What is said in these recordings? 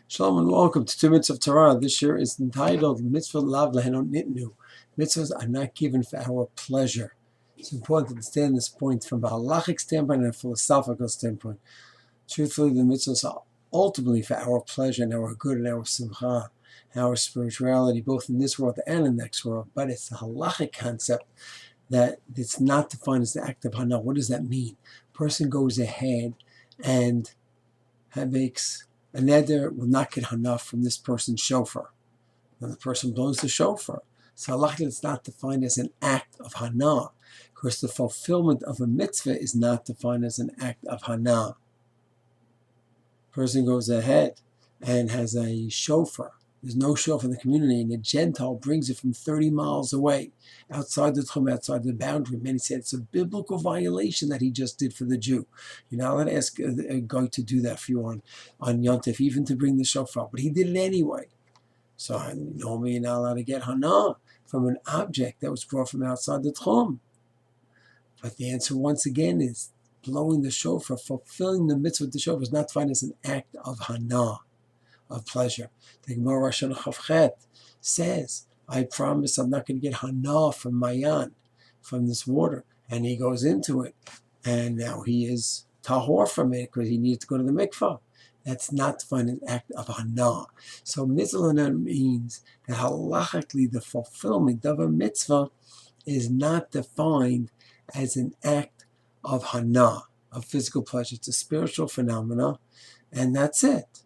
Shalom and welcome to 2 Minutes of Torah. This year is entitled Mitzvoth Lav Lehenon Nitnu. Mitzvahs are not given for our pleasure. It's important to understand this point from a halachic standpoint and a philosophical standpoint. Truthfully, the mitzvahs are ultimately for our pleasure and our good and our simcha, our spirituality, both in this world and in the next world. But it's a halachic concept that it's not defined as the act of Hanaah. What does that mean? A person goes ahead and makes a neder will not get Hanaah from this person's shofar. When the person blows the shofar, so halachically it's not defined as an act of Hanaah, because the fulfillment of a mitzvah is not defined as an act of Hanaah. Person goes ahead and has a shofar. There's no shofar in the community, and a Gentile brings it from 30 miles away, outside the tchum, outside the boundary. Many say it's a biblical violation that he just did for the Jew. You're not allowed to ask a guy to do that for you on Yontif, even to bring the shofar, but he did it anyway. So normally you're not allowed to get Hanaah from an object that was brought from outside the tchum. But the answer once again is blowing the shofar, fulfilling the mitzvah of the shofar is not defined as an act of Hanaah, of pleasure. The Gemara Rosh Hashanah says, I promise I'm not going to get Hanaah from Mayan, from this water. And he goes into it, and now he is tahor from it because he needs to go to the mikvah. That's not defined as an act of Hanaah. So mitzvah means that halachically the fulfillment of a mitzvah is not defined as an act of Hanaah, of physical pleasure. It's a spiritual phenomena, and that's it.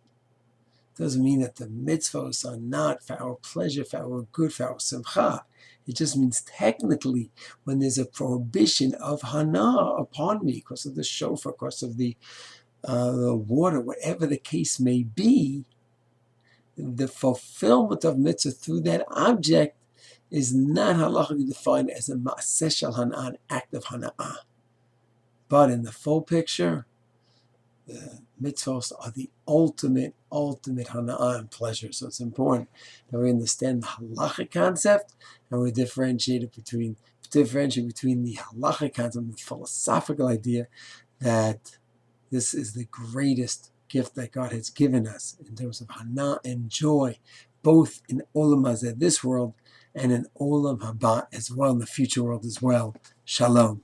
Doesn't mean that the mitzvahs are not for our pleasure, for our good, for our simcha. It just means technically when there's a prohibition of Hanaah upon me because of the shofar, because of the water, whatever the case may be, the fulfillment of mitzvah through that object is not halachically defined as a ma'aseh shel Hanaah, an act of Hanaah. But in the full picture, the mitzvahs are the ultimate Hanaah and pleasure. So it's important that we understand the halachic concept and we differentiate between the halachic concept and the philosophical idea that this is the greatest gift that God has given us in terms of Hanaah and joy, both in Olam Hazeh, this world, and in Olam Haba as well, in the future world as well. Shalom.